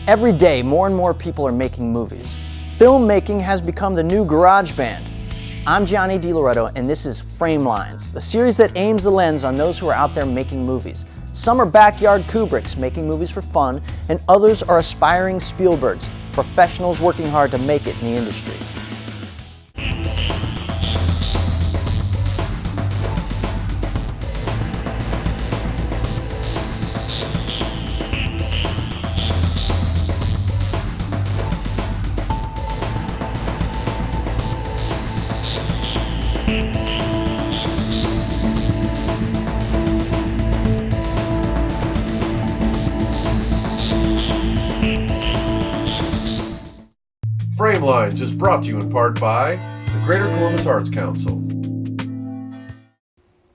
Every day, more and more people are making movies. Filmmaking has become the new garage band. I'm Johnny DiLoretto, and this is Framelines, the series that aims the lens on those who are out there making movies. Some are backyard Kubricks, making movies for fun, and others are aspiring Spielbergs, professionals working hard to make it in the industry. Framelines is brought to you in part by the Greater Columbus Arts Council.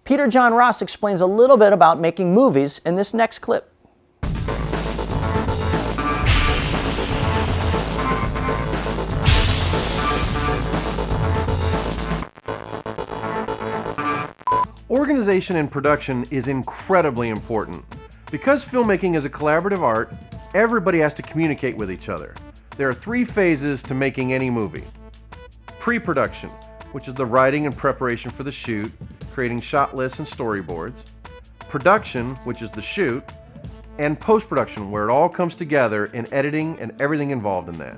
Peter John Ross explains a little bit about making movies in this next clip. Organization and production is incredibly important. Because filmmaking is a collaborative art, everybody has to communicate with each other. There are three phases to making any movie. Pre-production, which is the writing and preparation for the shoot, creating shot lists and storyboards. Production, which is the shoot. And post-production, where it all comes together in editing and everything involved in that.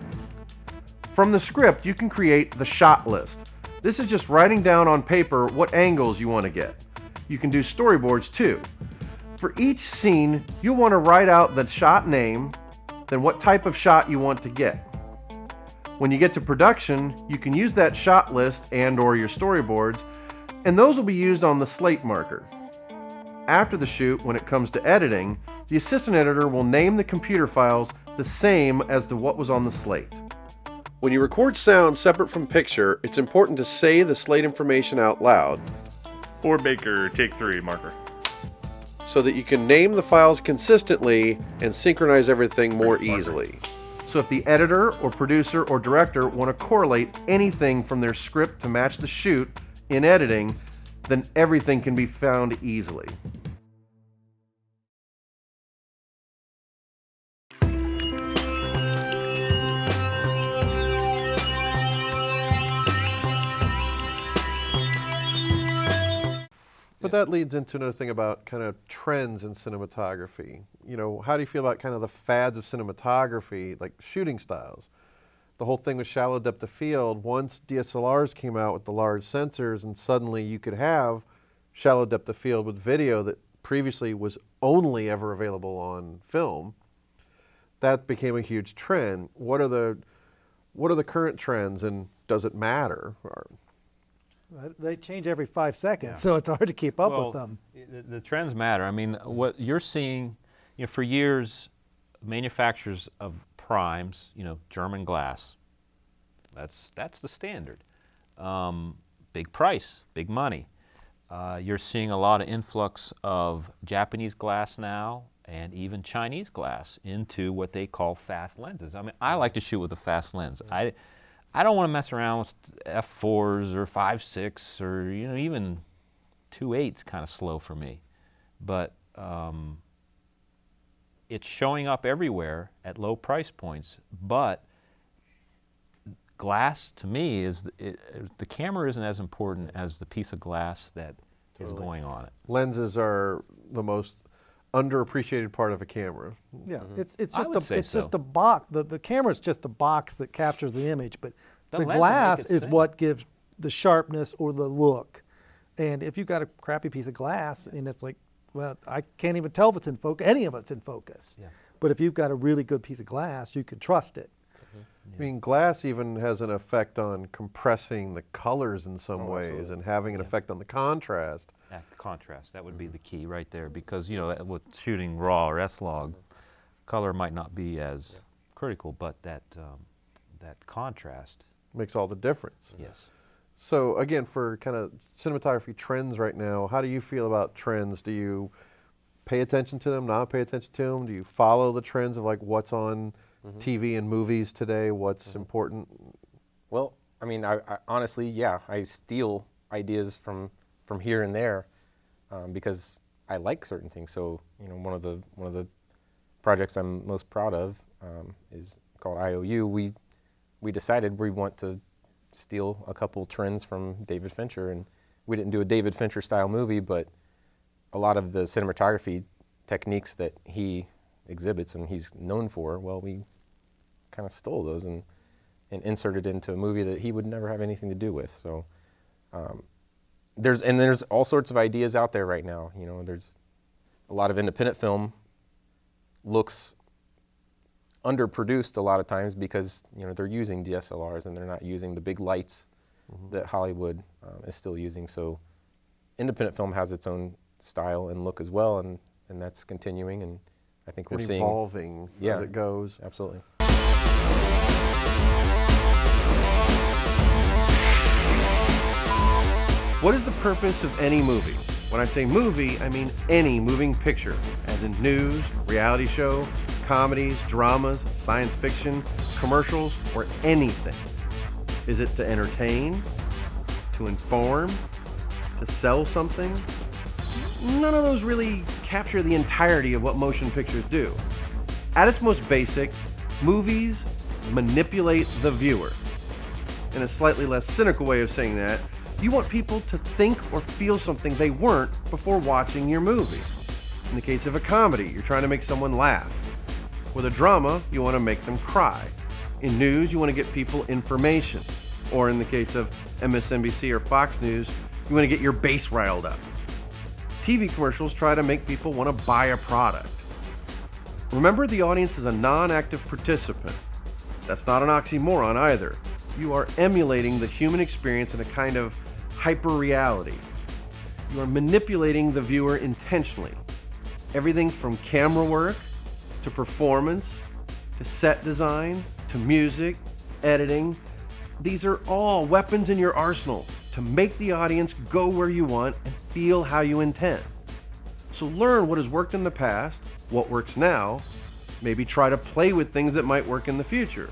From the script, you can create the shot list. This is just writing down on paper what angles you want to get. You can do storyboards too. For each scene, you'll want to write out the shot name, then what type of shot you want to get. When you get to production, you can use that shot list and/or your storyboards, and those will be used on the slate marker. After the shoot, when it comes to editing, the assistant editor will name the computer files the same as to what was on the slate. When you record sound separate from picture, it's important to say the slate information out loud. Or Baker, take 3, marker. So that you can name the files consistently and synchronize everything more easily. So if the editor or producer or director want to correlate anything from their script to match the shoot in editing, then everything can be found easily. But that leads into another thing about kind of trends in cinematography. You know, how do you feel about kind of the fads of cinematography, like shooting styles? The whole thing with shallow depth of field, once DSLRs came out with the large sensors and suddenly you could have shallow depth of field with video that previously was only ever available on film, that became a huge trend. What are the current trends, and does it matter? They change every 5 seconds, so it's hard to keep up with them. The trends matter. I mean, what you're seeing, you know, for years, manufacturers of primes, you know, German glass, that's the standard. Big price, big money. You're seeing a lot of influx of Japanese glass now, and even Chinese glass into what they call fast lenses. I mean, I like to shoot with a fast lens. I don't want to mess around with f4s or 5.6 or, you know, even 2.8's kind of slow for me. But it's showing up everywhere at low price points. But glass, to me, is the camera isn't as important as the piece of glass that is going on it. Lenses are the most underappreciated part of a camera. Yeah, it's just a box. The camera's just a box that captures the image, but the glass is what gives the sharpness or the look. And if you've got a crappy piece of glass, and it's like, well, I can't even tell if it's in focus, any of it's in focus. Yeah. But if you've got a really good piece of glass, you can trust it. I mean, glass even has an effect on compressing the colors in some ways and having an effect on the contrast. Contrast, that would be the key right there, because, you know, with shooting RAW or S-Log, color might not be as critical, but that contrast makes all the difference. Yes. So again, for kind of cinematography trends right now, how do you feel about trends? Do you pay attention to them, not pay attention to them? Do you follow the trends of like what's on TV and movies today, what's important? Well, I mean, I honestly, yeah, I steal ideas from here and there because I like certain things. So, you know, one of the projects I'm most proud of is called IOU. We decided we want to steal a couple trends from David Fincher, and we didn't do a David Fincher style movie, but a lot of the cinematography techniques that he exhibits and he's known for, well, we kind of stole those and inserted into a movie that he would never have anything to do with. So there's all sorts of ideas out there right now. You know, there's a lot of independent film looks underproduced a lot of times because, you know, they're using DSLRs and they're not using the big lights that Hollywood is still using. So independent film has its own style and look as well, and that's continuing, and I think we're seeing evolving as it goes. Absolutely. What is the purpose of any movie? When I say movie, I mean any moving picture, as in news, reality show, comedies, dramas, science fiction, commercials, or anything. Is it to entertain? To inform? To sell something? None of those really capture the entirety of what motion pictures do. At its most basic, movies manipulate the viewer. In a slightly less cynical way of saying that, you want people to think or feel something they weren't before watching your movie. In the case of a comedy, you're trying to make someone laugh. With a drama, you want to make them cry. In news, you want to get people information. Or in the case of MSNBC or Fox News, you want to get your base riled up. TV commercials try to make people want to buy a product. Remember, the audience is a non-active participant. That's not an oxymoron either. You are emulating the human experience in a kind of hyper-reality. You are manipulating the viewer intentionally. Everything from camera work, to performance, to set design, to music, editing. These are all weapons in your arsenal to make the audience go where you want and feel how you intend. So learn what has worked in the past, what works now, maybe try to play with things that might work in the future.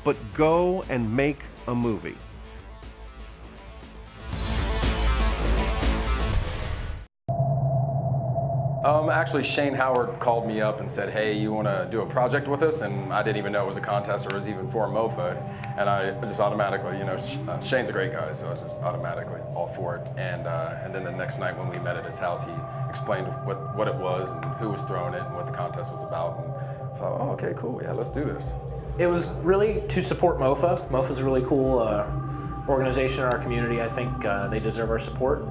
But go and make a movie. Actually, Shane Howard called me up and said, hey, you want to do a project with us? And I didn't even know it was a contest or it was even for MOFA. And I just automatically, you know, Shane's a great guy, so I was just automatically all for it. And then the next night when we met at his house, he explained what it was and who was throwing it and what the contest was about. And I thought, oh, okay, cool, yeah, let's do this. It was really to support MOFA. MOFA's a really cool organization in our community. I think they deserve our support.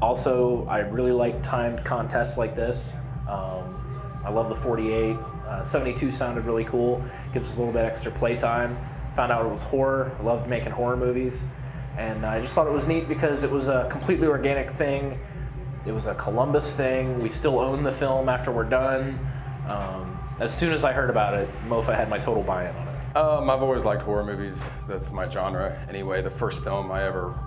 Also, I really like timed contests like this. I love the 48. 72 sounded really cool. Gives us a little bit extra playtime. Found out it was horror. I loved making horror movies. And I just thought it was neat because it was a completely organic thing. It was a Columbus thing. We still own the film after we're done. As soon as I heard about it, MOFA had my total buy-in on it. I've always liked horror movies. That's my genre. Anyway, the first film I ever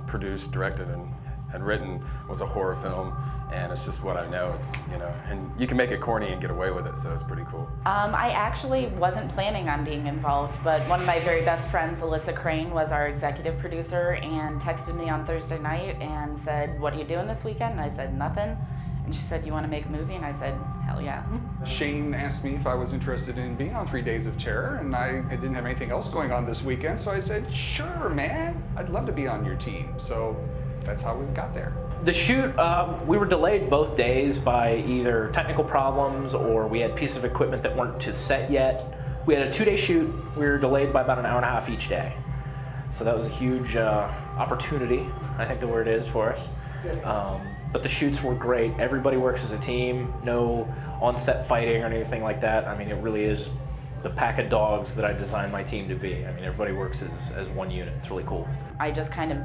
produced, directed, and had written was a horror film, and it's just what I know. It's, you know, and you can make it corny and get away with it, so it's pretty cool. I actually wasn't planning on being involved, but one of my very best friends, Alyssa Crane, was our executive producer and texted me on Thursday night and said, what are you doing this weekend? And I said, nothing. And she said, you want to make a movie? And I said, hell yeah. Shane asked me if I was interested in being on 3 Days of Terror, and I didn't have anything else going on this weekend, so I said, sure, man, I'd love to be on your team. So that's how we got there. The shoot, we were delayed both days by either technical problems or we had pieces of equipment that weren't to set yet. We had a 2-day shoot. We were delayed by about an hour and a half each day. So that was a huge opportunity, I think the word is, for us. But the shoots were great. Everybody works as a team. No on-set fighting or anything like that. I mean, it really is the pack of dogs that I designed my team to be. I mean, everybody works as one unit. It's really cool. I just kind of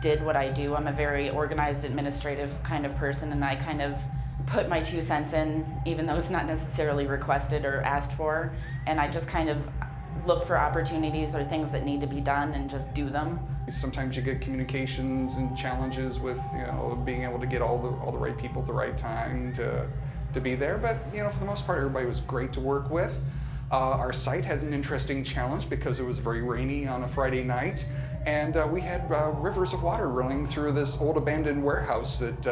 did what I do. I'm a very organized, administrative kind of person, and I kind of put my 2 cents in, even though it's not necessarily requested or asked for. And I just kind of look for opportunities or things that need to be done and just do them. Sometimes you get communications and challenges with, you know, being able to get all the right people at the right time to be there. But, you know, for the most part, everybody was great to work with. Our site had an interesting challenge because it was very rainy on a Friday night, and we had rivers of water running through this old abandoned warehouse that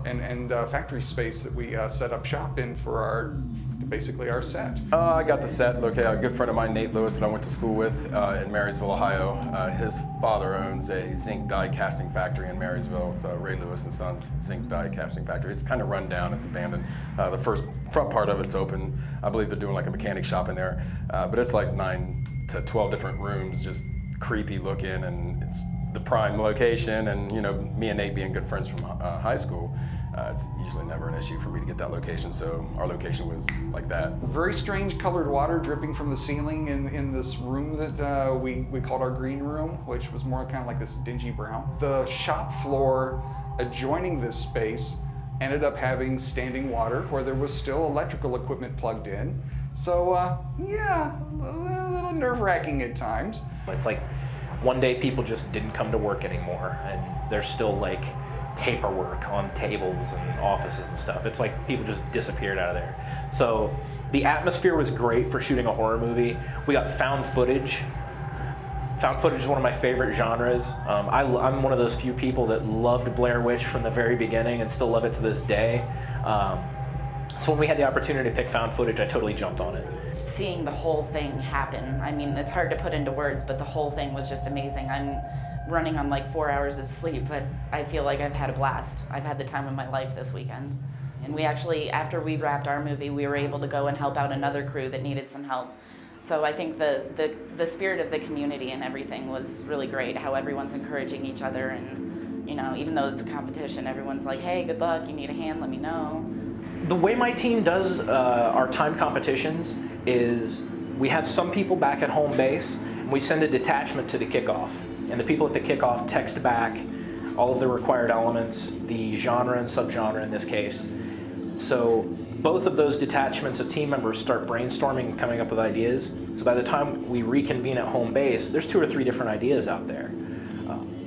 and factory space that we set up shop in for basically our set? I got the set. Look, a good friend of mine, Nate Lewis, that I went to school with in Marysville, Ohio. His father owns a zinc die casting factory in Marysville. It's Ray Lewis and Sons Zinc Die Casting Factory. It's kind of run down. It's abandoned. The front part of it's open. I believe they're doing like a mechanic shop in there. But it's like 9 to 12 different rooms, just creepy looking, and it's the prime location. And you know, me and Nate being good friends from high school, it's usually never an issue for me to get that location, so our location was like that. Very strange colored water dripping from the ceiling in this room that we called our green room, which was more kind of like this dingy brown. The shop floor adjoining this space ended up having standing water where there was still electrical equipment plugged in. So yeah, a little nerve-wracking at times. It's like one day people just didn't come to work anymore, and there's still like paperwork on tables and offices and stuff. It's like people just disappeared out of there. So the atmosphere was great for shooting a horror movie. We got found footage. Found footage is one of my favorite genres. I'm one of those few people that loved Blair Witch from the very beginning and still love it to this day. So when we had the opportunity to pick found footage, I totally jumped on it. Seeing the whole thing happen, I mean, it's hard to put into words, but the whole thing was just amazing. I'm running on like 4 hours of sleep, but I feel like I've had a blast. I've had the time of my life this weekend. And we actually, after we wrapped our movie, we were able to go and help out another crew that needed some help. So I think the spirit of the community and everything was really great, how everyone's encouraging each other, and you know, even though it's a competition, everyone's like, hey, good luck, you need a hand, let me know. The way my team does our time competitions is we have some people back at home base, and we send a detachment to the kickoff. And the people at the kickoff text back all of the required elements, the genre and subgenre in this case. So both of those detachments of team members start brainstorming and coming up with ideas. So by the time we reconvene at home base, there's 2 or 3 different ideas out there.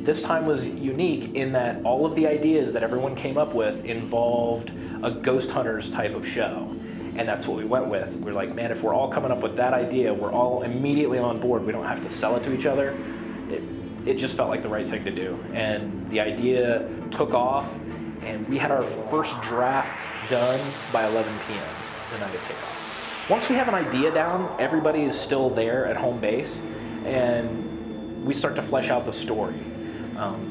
This time was unique in that all of the ideas that everyone came up with involved a Ghost Hunters type of show. And that's what we went with. We're like, man, if we're all coming up with that idea, we're all immediately on board. We don't have to sell it to each other. It just felt like the right thing to do. And the idea took off, and we had our first draft done by 11 p.m. the night of kickoff. Once we have an idea down, everybody is still there at home base, and we start to flesh out the story.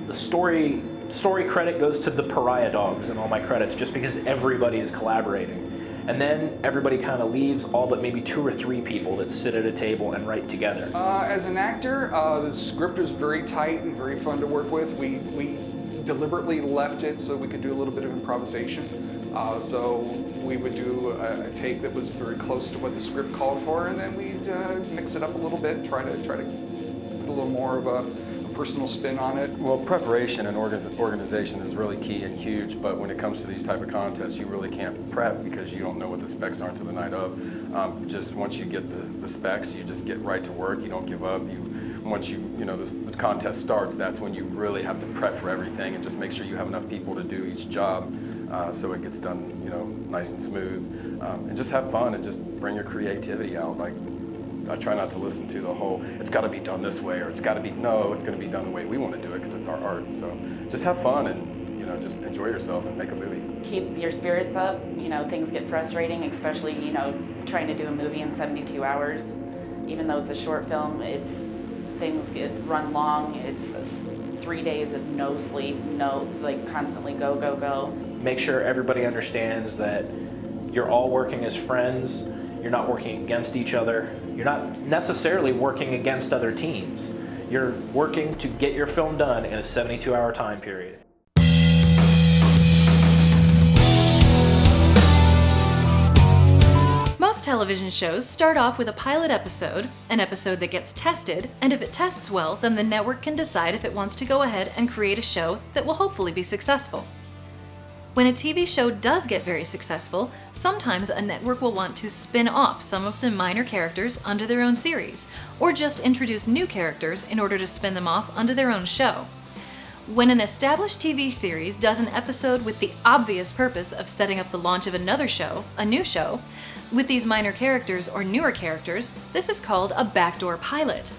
The story credit goes to the Pariah Dogs in all my credits, just because everybody is collaborating. And then everybody kind of leaves, all but maybe 2 or 3 people that sit at a table and write together. As an actor, the script was very tight and very fun to work with. We deliberately left it so we could do a little bit of improvisation. So we would do a take that was very close to what the script called for, and then we'd mix it up a little bit, try to put a little more of a personal spin on it. Well, preparation and organization is really key and huge, but when it comes to these type of contests, you really can't prep because you don't know what the specs are until the night of. Just once you get the specs, you just get right to work. You don't give up. Once the contest starts, that's when you really have to prep for everything and just make sure you have enough people to do each job so it gets done, nice and smooth. And just have fun and just bring your creativity out. Like, I try not to listen to the whole, it's got to be done this way, or it's got to be, no, it's going to be done the way we want to do it because it's our art. So just have fun and, just enjoy yourself and make a movie. Keep your spirits up. Things get frustrating, especially, trying to do a movie in 72 hours. Even though it's a short film, things get run long. It's 3 days of no sleep, constantly go, go, go. Make sure everybody understands that you're all working as friends. You're not working against each other. You're not necessarily working against other teams. You're working to get your film done in a 72-hour time period. Most television shows start off with a pilot episode, an episode that gets tested, and if it tests well, then the network can decide if it wants to go ahead and create a show that will hopefully be successful. When a TV show does get very successful, sometimes a network will want to spin off some of the minor characters under their own series, or just introduce new characters in order to spin them off onto their own show. When an established TV series does an episode with the obvious purpose of setting up the launch of another show, a new show, with these minor characters or newer characters, this is called a backdoor pilot.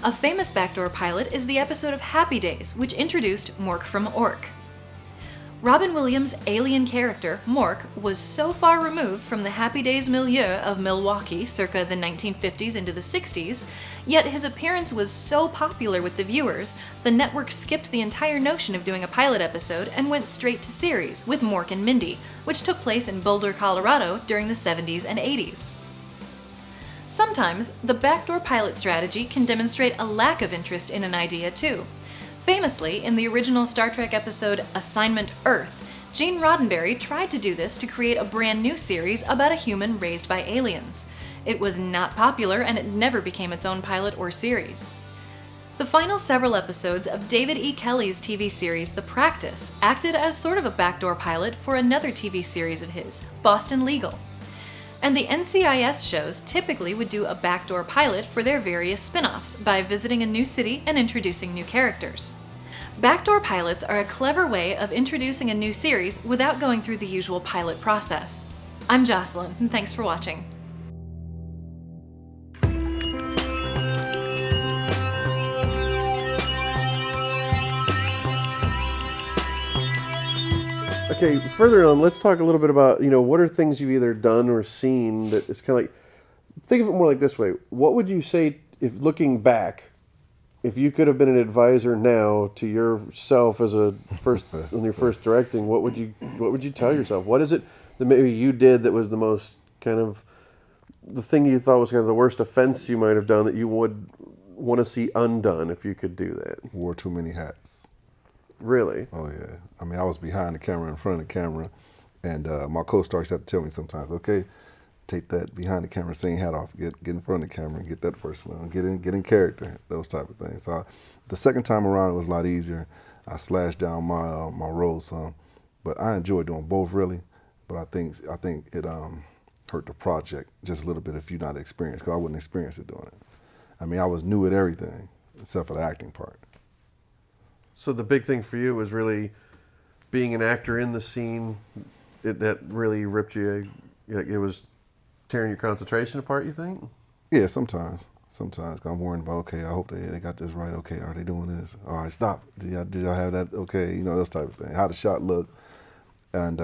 A famous backdoor pilot is the episode of Happy Days, which introduced Mork from Ork. Robin Williams' alien character, Mork, was so far removed from the Happy Days milieu of Milwaukee circa the 1950s into the 60s, yet his appearance was so popular with the viewers, the network skipped the entire notion of doing a pilot episode and went straight to series with Mork and Mindy, which took place in Boulder, Colorado during the 70s and 80s. Sometimes, the backdoor pilot strategy can demonstrate a lack of interest in an idea too. Famously, in the original Star Trek episode Assignment Earth, Gene Roddenberry tried to do this to create a brand new series about a human raised by aliens. It was not popular and it never became its own pilot or series. The final several episodes of David E. Kelley's TV series The Practice acted as sort of a backdoor pilot for another TV series of his, Boston Legal. And the NCIS shows typically would do a backdoor pilot for their various spin-offs by visiting a new city and introducing new characters. Backdoor pilots are a clever way of introducing a new series without going through the usual pilot process. I'm Jocelyn, and thanks for watching. Okay, further on, let's talk a little bit about, what are things you've either done or seen that it's kind of like, think of it more like this way. What would you say, if looking back, if you could have been an advisor now to yourself as when you're first directing, what would you tell yourself? What is it that maybe you did that was the most kind of, the thing you thought was kind of the worst offense you might have done that you would want to see undone if you could do that? Wore too many hats. Really? Oh yeah. I mean, I was behind the camera, in front of the camera, and my co-stars had to tell me sometimes, okay, take that behind the camera same hat off, get in front of the camera, and get that person on, get in character, those type of things. So the second time around, it was a lot easier. I slashed down my roles some, but I enjoyed doing both really. But I think it hurt the project just a little bit if you're not experienced, because I wasn't experienced at doing it. I mean, I was new at everything except for the acting part. So the big thing for you was really being an actor in the scene. That really ripped you. It was tearing your concentration apart, you think? Yeah, sometimes. Sometimes I'm worrying about, okay, I hope they got this right. Okay, are they doing this? All right, stop. Did y'all have that? Okay, those type of things. How the shot look. And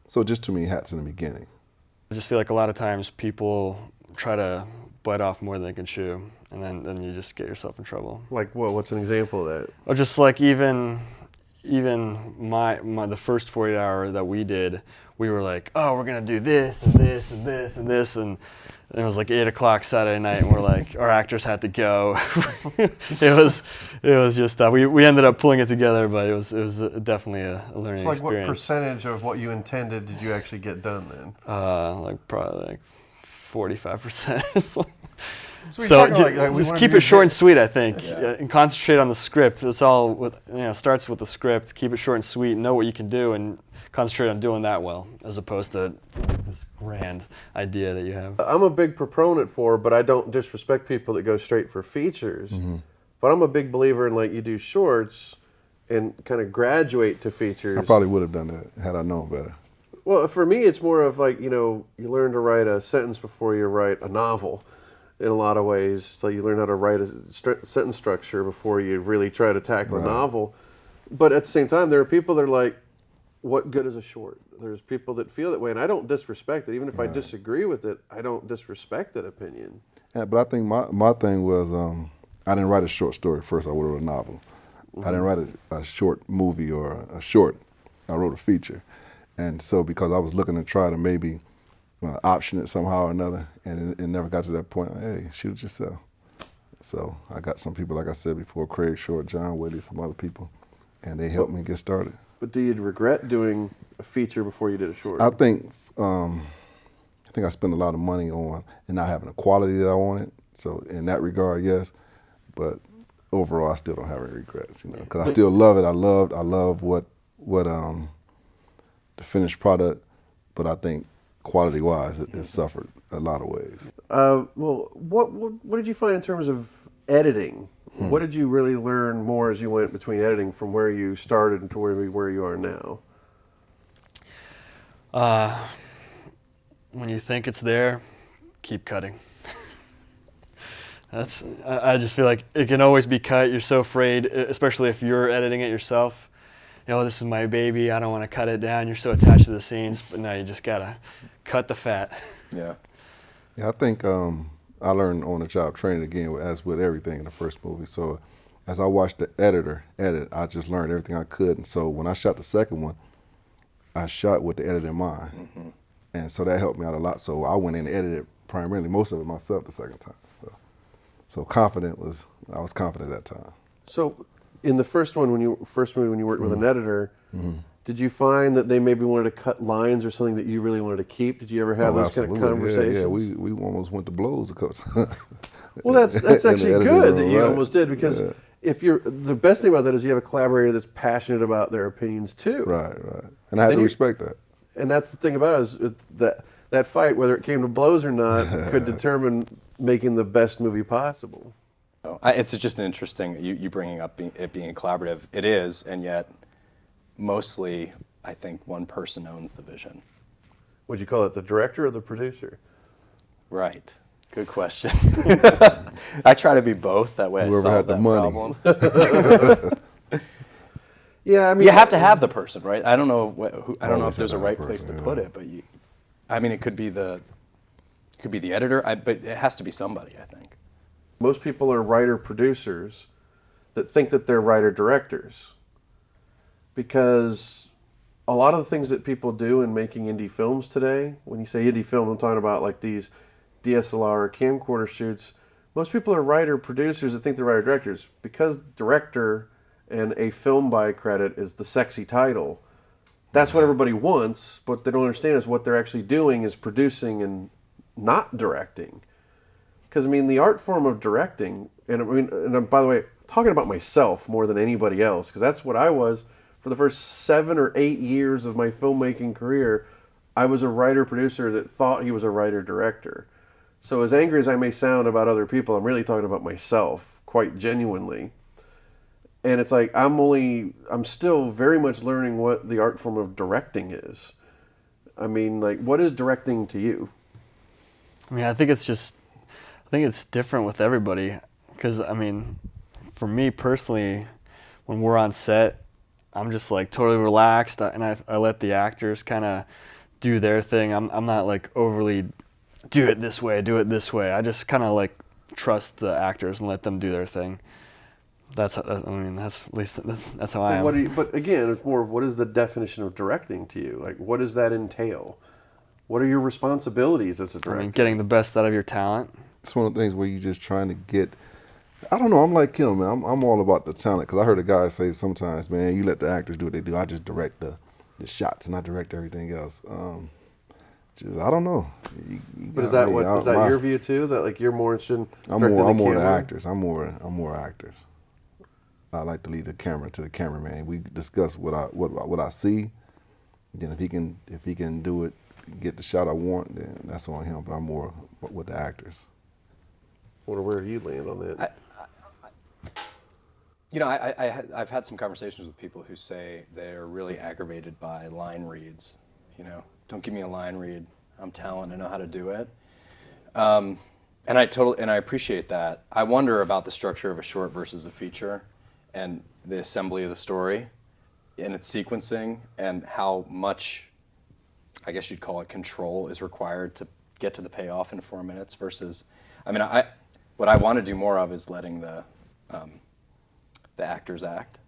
so just too many hats in the beginning. I just feel like a lot of times people try to bite off more than they can chew, and then you just get yourself in trouble. Like what? What's an example of that? Or just like even the first 48 hour that we did, we were like, oh, we're gonna do this and this and this and this, and it was like 8 o'clock Saturday night, and we're like, our actors had to go. it was just we ended up pulling it together, but it was definitely a learning experience. So like, what percentage of what you intended did you actually get done then? Probably like 45%. So just keep it short and sweet, I think, and concentrate on the script. That's all. Starts with the script. Keep it short and sweet. Know what you can do, and concentrate on doing that well, as opposed to this grand idea that you have. I'm a big proponent for, but I don't disrespect people that go straight for features. Mm-hmm. But I'm a big believer in you do shorts and kind of graduate to features. I probably would have done that had I known better. Well, for me, it's more of you learn to write a sentence before you write a novel. In a lot of ways, so you learn how to write a sentence structure before you really try to tackle a novel. But at the same time, there are people that are like, what good is a short? There's people that feel that way, and I don't disrespect it. Even if I disagree with it, I don't disrespect that opinion. Yeah, but I think my thing was, I didn't write a short story first. I would have wrote a novel. Mm-hmm. I didn't write a short movie or a short. I wrote a feature. And so because I was looking to try to maybe option it somehow or another, and it never got to that point. Hey, shoot it yourself. So I got some people, like I said before, Craig Short, John Whitty, some other people, and they helped me get started. But do you regret doing a feature before you did a short? I think I spent a lot of money on and not having the quality that I wanted. So in that regard, yes. But overall, I still don't have any regrets, because I still love it. I love what the finished product, but I think quality-wise, it suffered a lot of ways. Well, what did you find in terms of editing? What did you really learn more as you went between editing from where you started to where you are now? When you think it's there, keep cutting. I just feel like it can always be cut. You're so afraid, especially if you're editing it yourself, oh, this is my baby, I don't want to cut it down. You're so attached to the scenes, but no, you just gotta cut the fat. Yeah. Yeah, I think I learned on the job training again, as with everything in the first movie. So as I watched the editor edit, I just learned everything I could. And so when I shot the second one, I shot with the edit in mind. Mm-hmm. And so that helped me out a lot. So I went in and edited primarily most of it myself the second time. So I was confident that time. So in the first one, when you worked with an editor, did you find that they maybe wanted to cut lines or something that you really wanted to keep? Did you ever have those kind of conversations? Yeah, we almost went to blows a couple times. Well, that's actually good that you almost did, because if the best thing about that is you have a collaborator that's passionate about their opinions too. Right. And I had to respect that. And that's the thing about it, is that fight, whether it came to blows or not, could determine making the best movie possible. It's just an interesting, you bringing up it being collaborative. It is, and yet mostly I think one person owns the vision. Would you call it the director or the producer? Right. Good question. I try to be both. That way Whoever I solve had that problem. Yeah, I mean, you have to have the person, right? I don't know. I don't know if there's a right place to put it, but it could be the editor, but it has to be somebody, I think. Most people are writer-producers that think that they're writer-directors, because a lot of the things that people do in making indie films today, when you say indie film, I'm talking about like these DSLR or camcorder shoots, most people are writer-producers that think they're writer-directors. Because director and a film by credit is the sexy title, that's what everybody wants, but they don't understand is what they're actually doing is producing and not directing. Because, I mean, the art form of directing, and by the way, talking about myself more than anybody else, because that's what I was for the first 7 or 8 years of my filmmaking career. I was a writer-producer that thought he was a writer-director. So as angry as I may sound about other people, I'm really talking about myself, quite genuinely. And it's like, I'm still very much learning what the art form of directing is. I mean, like, what is directing to you? I mean, I think it's different with everybody, because, I mean, for me personally, when we're on set, I'm just like totally relaxed, and I let the actors kind of do their thing. I'm not like overly do it this way. I just kind of like trust the actors and let them do their thing. That's how I am. But again, it's more of what is the definition of directing to you? Like, what does that entail? What are your responsibilities as a director? I mean, getting the best out of your talent. It's one of the things where you're just trying to get, I don't know, I'm like him, man. I'm all about the talent, because I heard a guy say sometimes, man, you let the actors do what they do. I just direct the shots and I direct everything else. I don't know. But is that your view too? That like you're more interested in I'm more the actors. I'm more actors. I like to lead the camera to the cameraman. We discuss what I see. Then if he can do it, get the shot I want, then that's on him. But I'm more with the actors. Wonder where you land on that. I've had some conversations with people who say they're really aggravated by line reads. Don't give me a line read. I'm talent. I know how to do it. And I appreciate that. I wonder about the structure of a short versus a feature, and the assembly of the story, and its sequencing, and how much, I guess you'd call it, control is required to get to the payoff in 4 minutes. Versus, what I want to do more of is letting the actors act.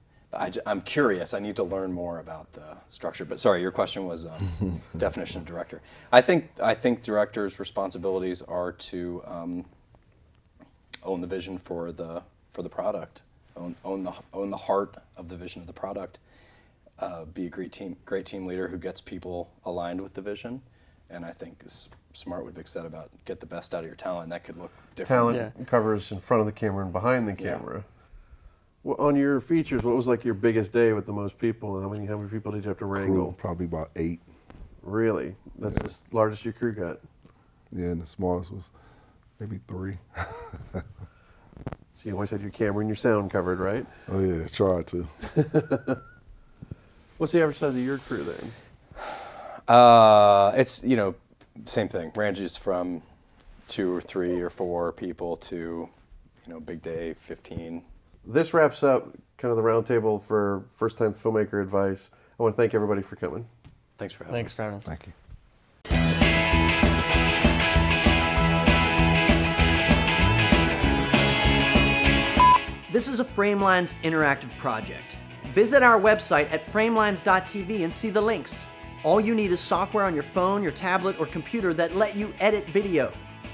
I'm curious. I need to learn more about the structure. But sorry, your question was definition of director. I think directors' responsibilities are to own the vision for the product, own the heart of the vision of the product. Be a great team leader who gets people aligned with the vision, and I think is smart what Vic said about get the best out of your talent. And that could look different. Talent covers in front of the camera and behind the camera. Yeah. Well, on your features, what was like your biggest day with the most people? How many people did you have to wrangle? Crew, probably about 8. Really? That's the largest your crew got? Yeah, and the smallest was maybe 3. So you always had your camera and your sound covered, right? Oh yeah, tried to. What's the average size of your crew then? It's, same thing. Ranges from 2 or 3 or 4 people to, big day, 15. this wraps up kind of the roundtable for first-time filmmaker advice. I want to thank everybody for coming. Thanks for having us. Thank you. This is a Framelines interactive project. Visit our website at framelines.tv and see the links. All you need is software on your phone, your tablet, or computer that let you edit video.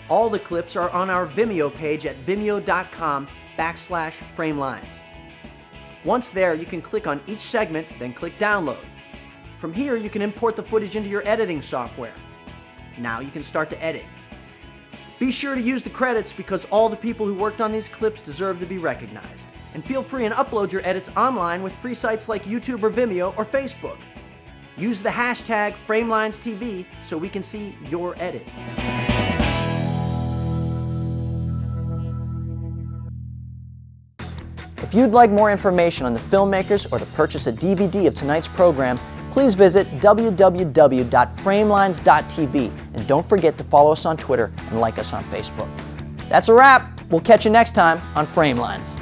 All the clips are on our Vimeo page at vimeo.com/framelines. Once there, you can click on each segment, then click download. From here, you can import the footage into your editing software. Now you can start to edit. Be sure to use the credits because all the people who worked on these clips deserve to be recognized. And feel free and upload your edits online with free sites like YouTube or Vimeo or Facebook. Use the hashtag FramelinesTV so we can see your edit. If you'd like more information on the filmmakers or to purchase a DVD of tonight's program, please visit www.framelines.tv and don't forget to follow us on Twitter and like us on Facebook. That's a wrap. We'll catch you next time on Framelines.